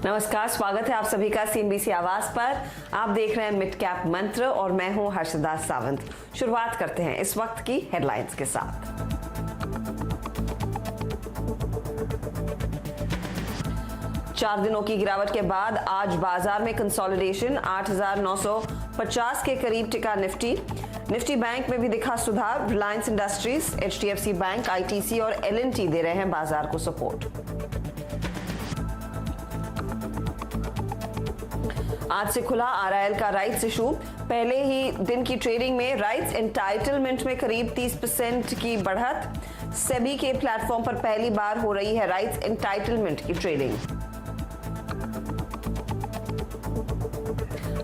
नमस्कार, स्वागत है आप सभी का सीएनबीसी आवाज पर। आप देख रहे हैं मिड कैप मंत्र और मैं हूं हर्षदा सावंत। शुरुआत करते हैं इस वक्त की हेडलाइंस के साथ। चार दिनों की गिरावट के बाद आज बाजार में कंसोलिडेशन 8,950 के करीब टिका निफ्टी बैंक में भी दिखा सुधार। Reliance industries, HDFC bank, ITC और एलएनटी दे रहे हैं बाजार को सपोर्ट। आज से खुला आरआईएल का राइट्स इशू। पहले ही दिन की ट्रेडिंग में राइट्स एंटाइटलमेंट में करीब 30% की बढ़त। सेबी के प्लेटफॉर्म पर पहली बार हो रही है राइट्स एंटाइटलमेंट की ट्रेडिंग।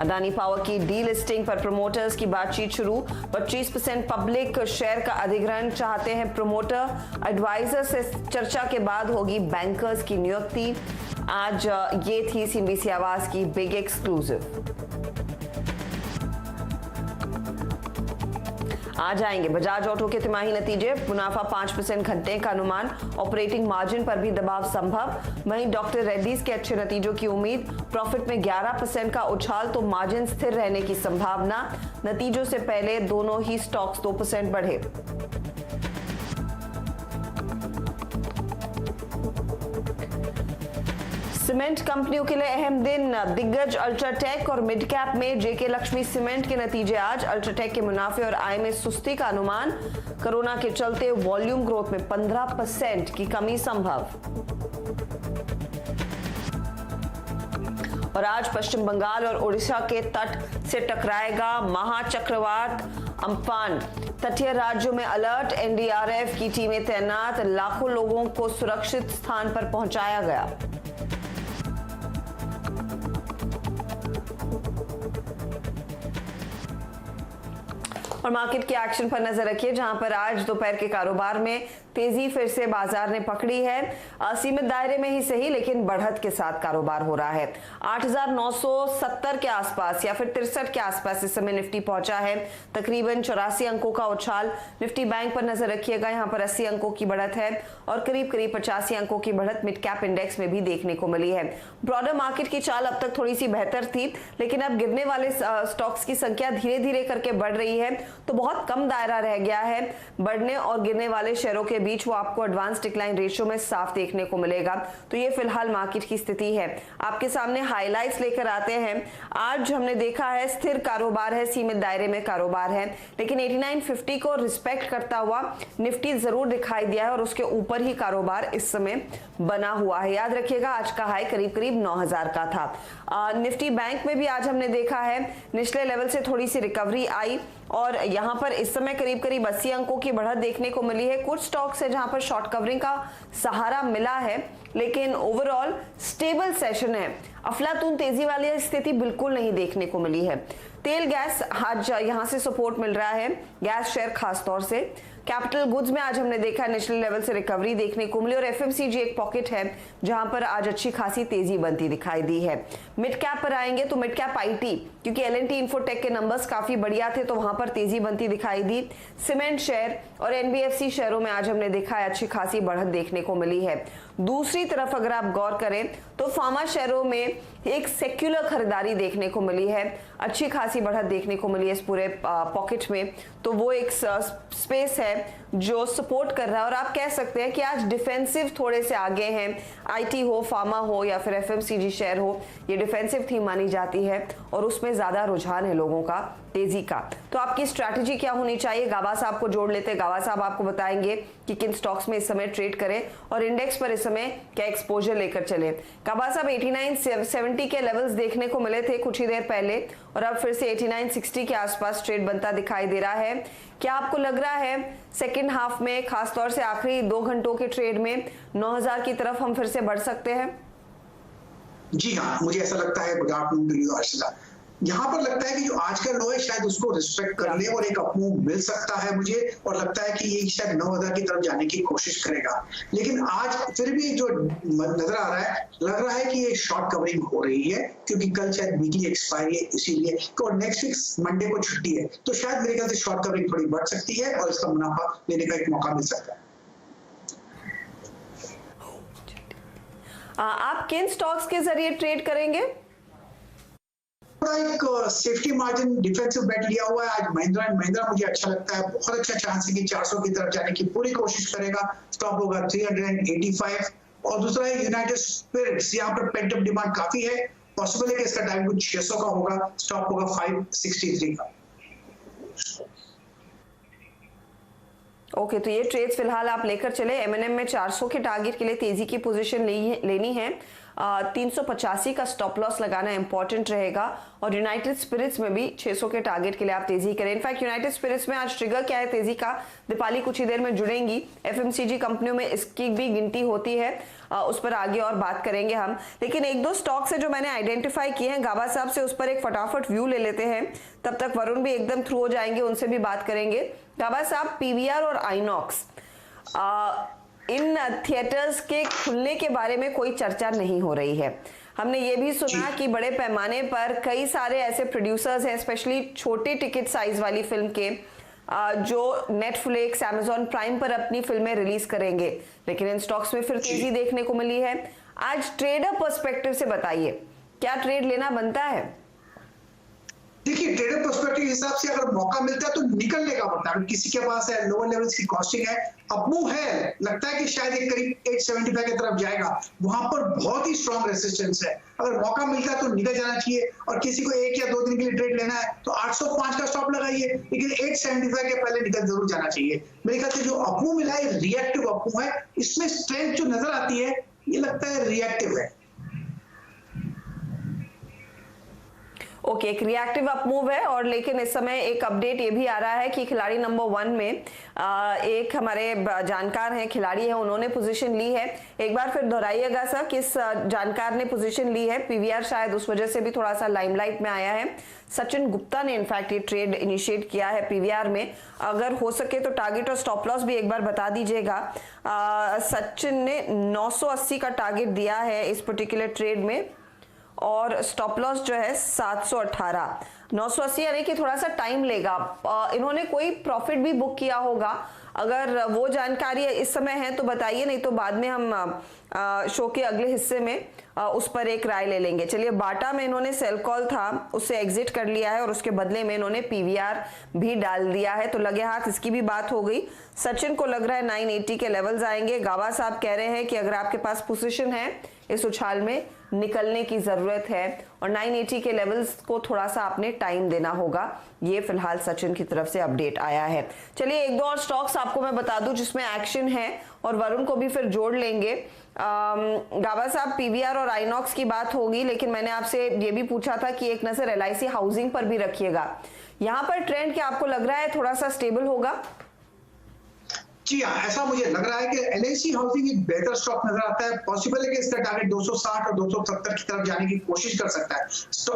अदानी पावर की डीलिस्टिंग पर प्रमोटर्स की बातचीत शुरू। 25% पब्लिक शेयर का अधिग्रहण चाहते हैं प्रमोटर। एडवाइजर से चर्चा के बाद होगी बैंकर्स की नियुक्ति। आज ये थी सीएनबीसी आवाज की बिग एक्सक्लूसिव। आज आएंगे बजाज ऑटो के तिमाही नतीजे। मुनाफा 5% घटने का अनुमान। ऑपरेटिंग मार्जिन पर भी दबाव संभव। वहीं डॉक्टर रेड्डीज के अच्छे नतीजों की उम्मीद। प्रॉफिट में 11% का उछाल तो मार्जिन स्थिर रहने की संभावना। नतीजों से पहले दोनों ही स्टॉक्स 2% बढ़े। सीमेंट कंपनियों के लिए अहम दिन। दिग्गज अल्ट्राटेक और मिड कैप में जेके लक्ष्मी सीमेंट के नतीजे आज। अल्ट्राटेक के मुनाफे और आय में सुस्ती का अनुमान। कोरोना के चलते वॉल्यूम ग्रोथ में 15% की कमी संभव। और आज पश्चिम बंगाल और उड़ीसा के तट से टकराएगा महाचक्रवात अम्फान। तटीय राज्यों में अलर्ट। एनडीआरएफ की टीमें तैनात। लाखों लोगों को सुरक्षित स्थान पर पहुंचाया गया। और मार्केट के एक्शन पर नजर रखिए, जहां पर आज दोपहर के कारोबार में तेजी फिर से बाजार ने पकड़ी है। सीमित दायरे में ही सही लेकिन बढ़त के साथ कारोबार हो रहा है। 8,970 के आसपास या फिर 63 के आसपास इस समय निफ्टी पहुंचा है। तकरीबन 84 अंकों का उछाल। निफ्टी बैंक पर नजर रखिएगा, यहाँ पर 80 अंकों की बढ़त है और करीब 85 अंकों की बढ़त मिड कैप इंडेक्स में भी देखने को मिली है। ब्रॉडर मार्केट की चाल अब तक थोड़ी सी बेहतर थी, लेकिन अब गिरने वाले स्टॉक्स की संख्या धीरे धीरे करके बढ़ रही है, तो बहुत कम दायरा रह गया है बढ़ने और गिरने वाले शेयरों के बीच। वो आपको एडवांस डिक्लाइन रेशियो में साफ देखने को मिलेगा। तो ये फिलहाल मार्केट की स्थिति है। आपके सामने हाइलाइट्स लेकर आते हैं। आज हमने देखा है स्थिर कारोबार है, सीमित दायरे में कारोबार है, लेकिन 8950 को रिस्पेक्ट करता हुआ निफ्टी जरूर दिखाई दिया है और उसके ऊपर ही कारोबार इस समय बना हुआ है। याद रखिएगा आज का हाई करीब करीब 9000 का था। निफ्टी बैंक में भी आज हमने देखा है निचले लेवल से थोड़ी सी रिकवरी आई और यहां पर इस समय करीब करीब 80 अंकों की बढ़त देखने को मिली है। कुछ स्टॉक्स है जहां पर शॉर्ट कवरिंग का सहारा मिला है, लेकिन ओवरऑल स्टेबल सेशन है। अफलातून तेजी वाली स्थिति बिल्कुल नहीं देखने को मिली है। तेल गैस आज यहां से सपोर्ट मिल रहा है, गैस शेयर खास तौर से। कैपिटल गुड्स में आज हमने देखा निचले लेवल से रिकवरी देखने को मिली और एफएमसीजी एक पॉकेट है जहां पर आज अच्छी खासी तेजी बनती दिखाई दी है। मिड कैप पर आएंगे तो मिड कैप आईटी, क्योंकि एलएनटी इन्फोटेक के नंबर्स काफी बढ़िया थे तो वहां पर तेजी बनती दिखाई दी। सीमेंट शेयर और एनबीएफसी शेयरों में आज हमने देखा है अच्छी खासी बढ़त देखने को मिली है। दूसरी तरफ अगर आप गौर करें तो फार्मा शेयरों में एक सेक्युलर खरीदारी देखने को मिली है, अच्छी खासी बढ़त देखने को मिली है इस पूरे पॉकेट में। तो वो एक स्पेस है जो सपोर्ट कर रहा है और आप कह सकते हैं कि आज डिफेंसिव थोड़े से आगे हैं। आईटी हो, फार्मा हो या फिर एफएमसीजी शेयर हो, ये डिफेंसिव थीम मानी जाती है और उसमें ज्यादा रुझान है लोगों का तेजी का। तो आपकी स्ट्रैटेजी क्या होनी चाहिए? गावा साहब को जोड़ लेते हैं। गावा साहब आपको बताएंगे कि किन स्टॉक्स में इस समय ट्रेड करें और इंडेक्स पर इस समय क्या एक्सपोजर लेकर चले। गावा साहब 8970 के लेवल्स देखने को मिले थे कुछ ही देर पहले और अब फिर से 8960 के आसपास ट्रेड बनता दिखाई दे रहा है। क्या आपको लग रहा है सेकेंड हाफ में, खासतौर से आखिरी 2 घंटों के ट्रेड में 9000 की तरफ हम फिर से बढ़ सकते हैं? जी हाँ, मुझे ऐसा लगता है। Good afternoon to you Harshita. यहाँ पर लगता है कि जो आज का लो है शायद उसको रिस्पेक्ट कर ले और एक अपमूव मिल सकता है मुझे, और लगता है कि ये शायद 9000 की तरफ जाने की कोशिश करेगा। लेकिन आज फिर भी जो नजर आ रहा है, लग रहा है कि ये शॉर्ट कवरिंग हो रही है, क्योंकि कल शायद वीकली एक्सपायरी है इसीलिए, और नेक्स्ट वीक मंडे को छुट्टी है, तो शायद मेरे ख्याल से शॉर्ट कवरिंग थोड़ी बढ़ सकती है और इसका मुनाफा लेने का एक मौका मिल सकता है। आप किन स्टॉक्स के जरिए ट्रेड करेंगे? एक सेफ्टी मार्जिन डिफेंसिव बेट लिया हुआ है आज महिंद्रा एंड महिंद्रा, मुझे अच्छा लगता है, बहुत अच्छा चांस है कि 400 की तरफ जाने की पूरी कोशिश करेगा। स्टॉप होगा 385। और दूसरा है यूनाइटेड स्पिरिट्स, यहाँ पर पेंट अप डिमांड काफी है, पॉसिबल है कि इसका टाइम कुछ 600 का होगा, स्टॉप होगा 563 का। ओके, तो ये ट्रेड्स फिलहाल आप लेकर चले। एमएनएम में 400 के टारगेट के लिए तेजी की पोजीशन लेनी है। 385 का स्टॉप लॉस लगाना इंपॉर्टेंट रहेगा। और यूनाइटेड स्पिरिट्स में भी 600 के टारगेट के लिए आप तेजी करें। इनफैक्ट यूनाइटेड स्पिरिट्स में आज ट्रिगर क्या है तेजी का, दीपाली कुछ ही देर में जुड़ेंगी। एफएमसीजी कंपनियों में इसकी भी गिनती होती है, उस पर आगे और बात करेंगे हम। लेकिन एक दो स्टॉक्स है जो मैंने आइडेंटिफाई किए हैं गाबा साहब से, उस पर एक फटाफट व्यू ले लेते हैं। तब तक वरुण भी एकदम थ्रू हो जाएंगे, उनसे भी बात करेंगे। गाबा साहब, पीवीआर और आइनॉक्स, इन थिएटर्स के खुलने के बारे में कोई चर्चा नहीं हो रही है। हमने ये भी सुना कि बड़े पैमाने पर कई सारे ऐसे प्रोड्यूसर्स हैं, स्पेशली छोटे टिकट साइज वाली फिल्म के, जो नेटफ्लिक्स, अमेजॉन प्राइम पर अपनी फिल्में रिलीज करेंगे। लेकिन इन स्टॉक्स में फिर तेजी देखने को मिली है। आज ट्रेडर पर्सपेक्टिव से बताइए, क्या ट्रेड लेना बनता है? देखिए, ट्रेडर पर्सपेक्टिव के हिसाब से अगर मौका मिलता है तो निकलने का बनता है। किसी के पास है लोअर लेवल्स की कॉस्टिंग है, अपमूव है, लगता है कि शायद एक करीब 875 की तरफ जाएगा, वहां पर बहुत ही स्ट्रॉन्ग रेसिस्टेंस है। अगर मौका मिलता है तो निकल जाना चाहिए। और किसी को 1 या 2 दिन के लिए ट्रेड लेना है तो 805 का स्टॉप लगाइए, लेकिन 875 के पहले निकल जरूर जाना चाहिए। मेरे ख्याल से जो अपमूव मिला है रिएक्टिव अपमूव है, इसमें स्ट्रेंथ जो नजर आती है ये लगता है रिएक्टिव है। ओके, एक रिएक्टिव अपमूव है। और लेकिन इस समय एक अपडेट ये भी आ रहा है कि खिलाड़ी नंबर 1 में एक हमारे जानकार हैं, खिलाड़ी है, उन्होंने पोजीशन ली है। एक बार फिर दोहराइएगा सर, किस जानकार ने पोजीशन ली है? पीवीआर शायद उस वजह से भी थोड़ा सा लाइमलाइट में आया है। सचिन गुप्ता ने इनफैक्ट ये ट्रेड इनिशिएट किया है पीवीआर में। अगर हो सके तो टारगेट और स्टॉप लॉस भी एक बार बता दीजिएगा। सचिन ने 980 का टारगेट दिया है इस पर्टिकुलर ट्रेड में, और स्टॉप लॉस जो है 718। 980 यानी कि थोड़ा सा टाइम लेगा। इन्होंने कोई प्रॉफिट भी बुक किया होगा, अगर वो जानकारी इस समय है तो बताइए, नहीं तो बाद में हम शो के अगले हिस्से में उस पर एक राय ले लेंगे। चलिए, बाटा में इन्होंने सेल कॉल था, उससे एग्जिट कर लिया है और उसके बदले में इन्होंने पीवीआर भी डाल दिया है, तो लगे हाथ इसकी भी बात हो गई। सचिन को लग रहा है 980 के लेवल्स आएंगे। गाबा साहब कह रहे हैं कि अगर आपके पास पोजीशन है इस उछाल में निकलने की जरूरत है, और 980 के लेवल्स को थोड़ा सा आपने टाइम देना होगा। ये फिलहाल सचिन की तरफ से अपडेट आया है। चलिए, एक दो और स्टॉक्स आपको मैं बता दूं जिसमें एक्शन है, और वरुण को भी फिर जोड़ लेंगे। गाबा साहब, पीवीआर और आइनॉक्स की बात होगी, लेकिन मैंने आपसे ये भी पूछा था कि एक नजर एलआईसी हाउसिंग पर भी रखिएगा। यहाँ पर ट्रेंड क्या आपको लग रहा है थोड़ा सा स्टेबल होगा? जी हाँ, ऐसा मुझे लग रहा है कि एलआईसी हाउसिंग एक बेहतर स्टॉक नजर आता है। पॉसिबल है कि इसका टारगेट 260 और 270 की तरफ जाने की कोशिश कर सकता है।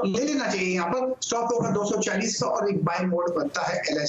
ले लेना चाहिए, यहाँ पर स्टॉप होगा 240 का और एक बाय मोड बनता है एलआईसी।